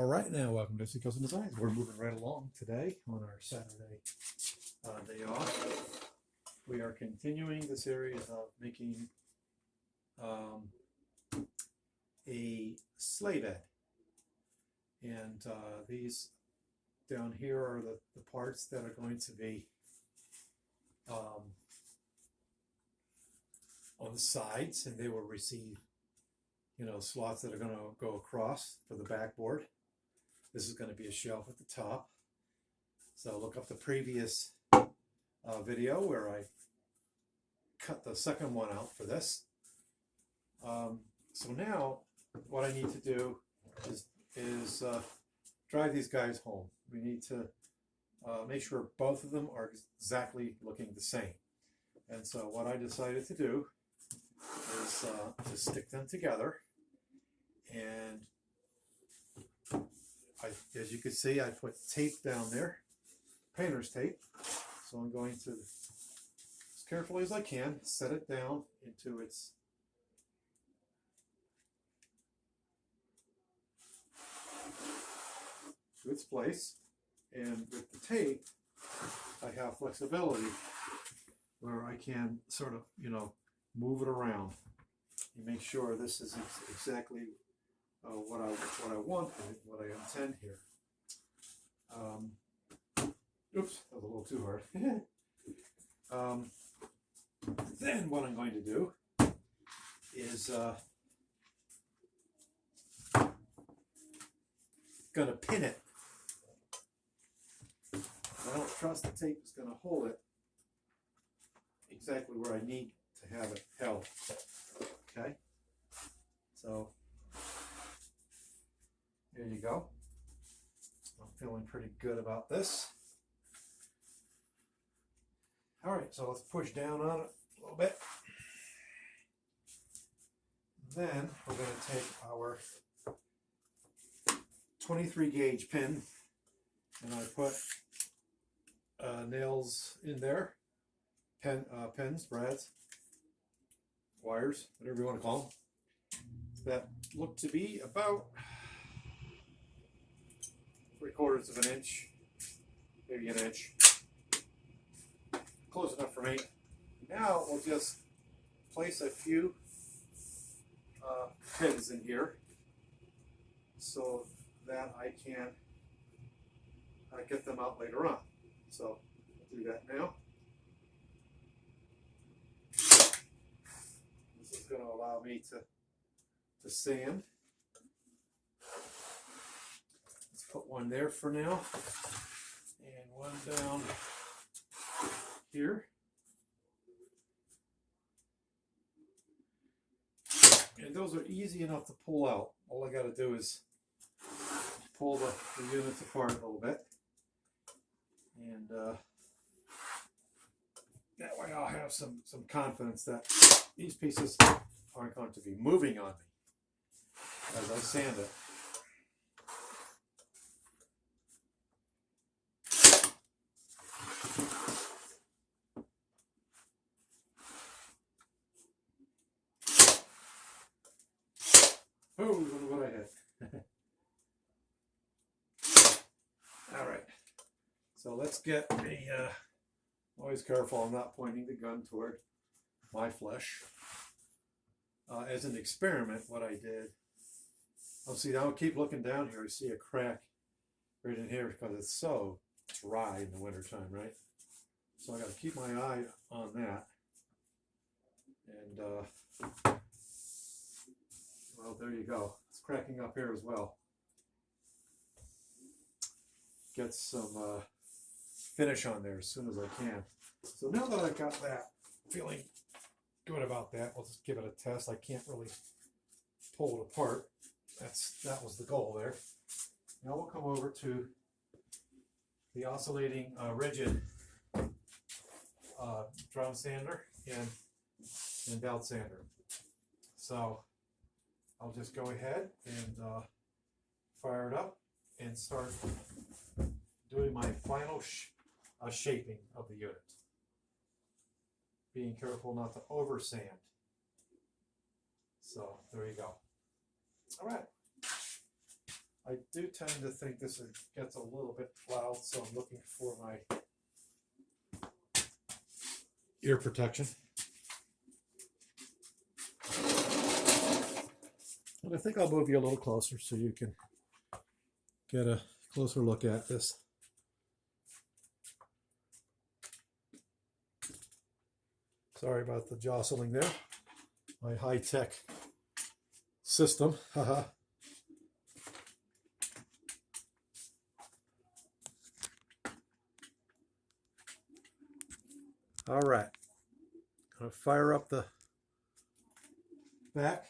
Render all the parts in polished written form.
right, now welcome to Seagulls and Designs. We're moving right along today on our Saturday day off. We are continuing the series of making a sleigh bed, and these down here are the parts that are going to be on the sides, and they will receive slots that are going to go across for the backboard. This is going to be a shelf at the top. So look up the previous video where I cut the second one out for this. So now what I need to do is drive these guys home. We need to make sure both of them are exactly looking the same. And so what I decided to do is to stick them together. And as you can see, I put tape down there, painter's tape. So I'm going to, as carefully as I can, set it down into its place. And with the tape, I have flexibility where I can sort of, move it around and make sure this is exactly what I want and what I intend here. Oops, that was a little too hard. Then what I'm going to do is going to pin it. I don't trust the tape is going to hold it exactly where I need to have it held. Okay, so there you go. I'm feeling pretty good about this. All right, so let's push down on it a little bit. Then we're going to take our 23 gauge pin, and I put nails in there, pins, brads, wires, whatever you want to call them, that look to be about 3/4 of an inch, maybe an inch. Close enough for me. Now we'll just place a few pins in here so that I can get them out later on. So I'll do that now. This is going to allow me to sand. Let's put one there for now, and one down here. And those are easy enough to pull out. All I got to do is pull the units apart a little bit, and that way I'll have some confidence that these pieces aren't going to be moving on me as I sand it. Oh, look what I had. All right, so let's get a, always careful I'm not pointing the gun toward my flesh. As an experiment, what I did, see, I'll keep looking down here. I see a crack right in here because it's so dry in the wintertime, right? So I got to keep my eye on that. And well, there you go. It's cracking up here as well. Get some finish on there as soon as I can. So now that I've got that, feeling good about that, we'll just give it a test. I can't really pull it apart. That was the goal there. Now we'll come over to the oscillating rigid drum sander and belt sander. So I'll just go ahead and fire it up and start doing my final shaping of the unit. Being careful not to over sand. So there you go. All right. I do tend to think this gets a little bit loud, so I'm looking for my ear protection. And I think I'll move you a little closer so you can get a closer look at this. Sorry about the jostling there. My high-tech system. Haha. All right. Gonna fire up the back.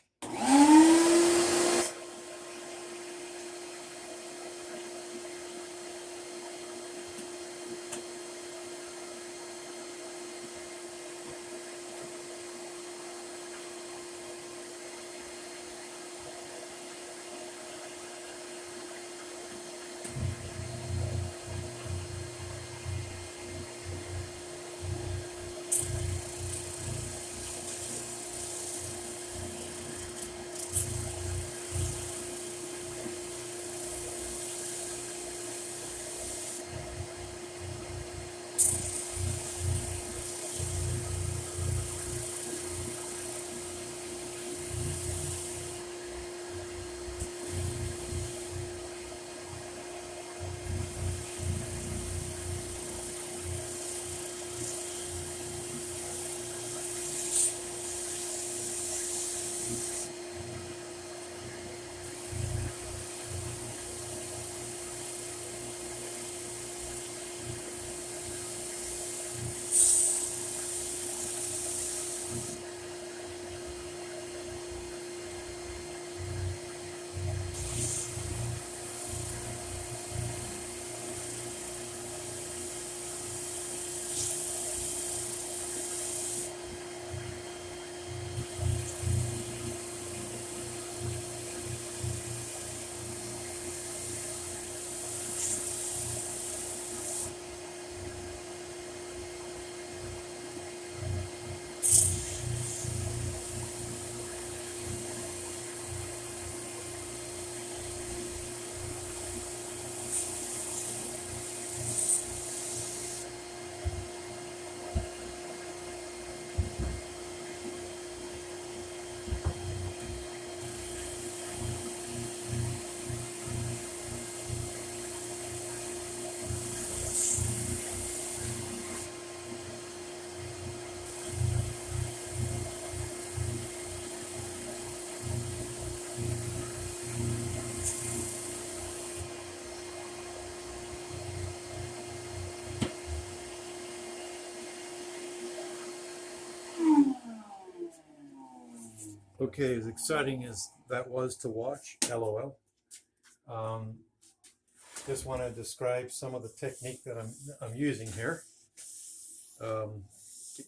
Okay, as exciting as that was to watch, LOL. Just want to describe some of the technique that I'm using here.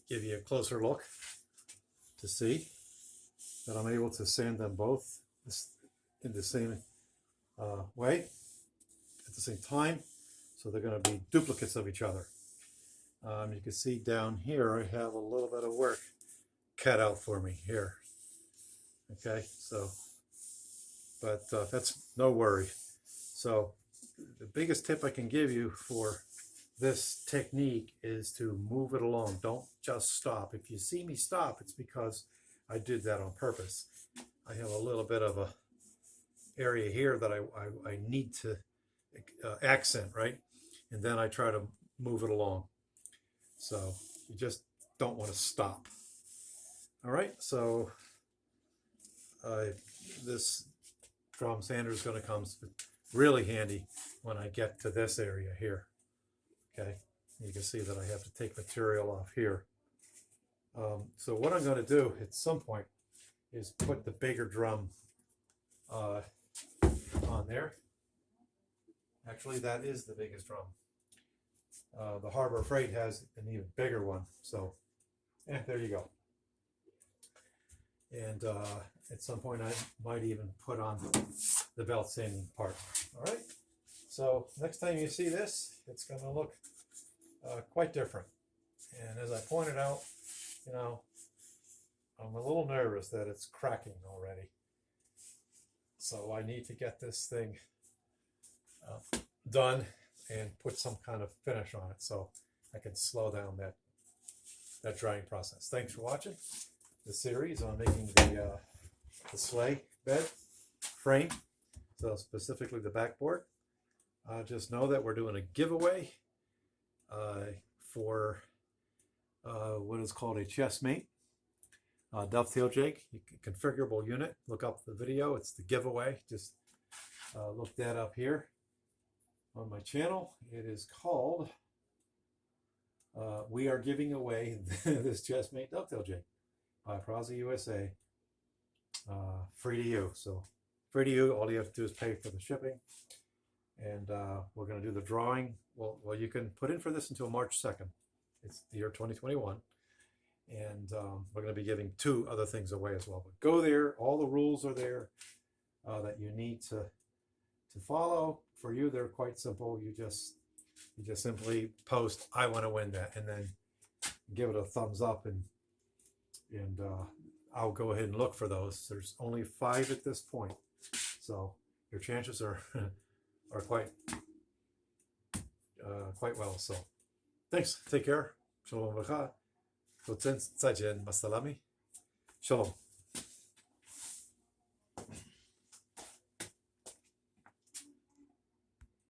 Give you a closer look to see that I'm able to sand them both in the same way at the same time, so they're going to be duplicates of each other. You can see down here I have a little bit of work cut out for me here. Okay, so, but that's no worry. So the biggest tip I can give you for this technique is to move it along. Don't just stop. If you see me stop, it's because I did that on purpose. I have a little bit of a area here that I need to accent, right? And then I try to move it along. So you just don't want to stop. All right, so this drum sander is going to come really handy when I get to this area here. Okay, you can see that I have to take material off here. So what I'm going to do at some point is put the bigger drum on there. Actually, that is the biggest drum. The Harbor Freight has an even bigger one. So, there you go. And at some point, I might even put on the belt sanding part. All right. So next time you see this, it's going to look quite different. And as I pointed out, you know, I'm a little nervous that it's cracking already. So I need to get this thing done and put some kind of finish on it so I can slow down that drying process. Thanks for watching the series on making the sleigh bed frame, so specifically the backboard. Just know that we're doing a giveaway for what is called a chest mate dovetail jig, configurable unit. Look up the video, it's the giveaway. Just look that up here on my channel. It is called we are giving away this chest mate dovetail jig by Praza USA, free to you. So free to you, all you have to do is pay for the shipping, and we're going to do the drawing. Well, you can put in for this until March 2nd. It's the year 2021, and we're going to be giving 2 other things away as well. But go there, all the rules are there that you need to follow. For you, they're quite simple. You just simply post, I want to win that, and then give it a thumbs up, and I'll go ahead and look for those. There's only 5 at this point, so your chances are are quite well. So thanks. Take care. Shalom v'cha. 再见. Masalami. Shalom.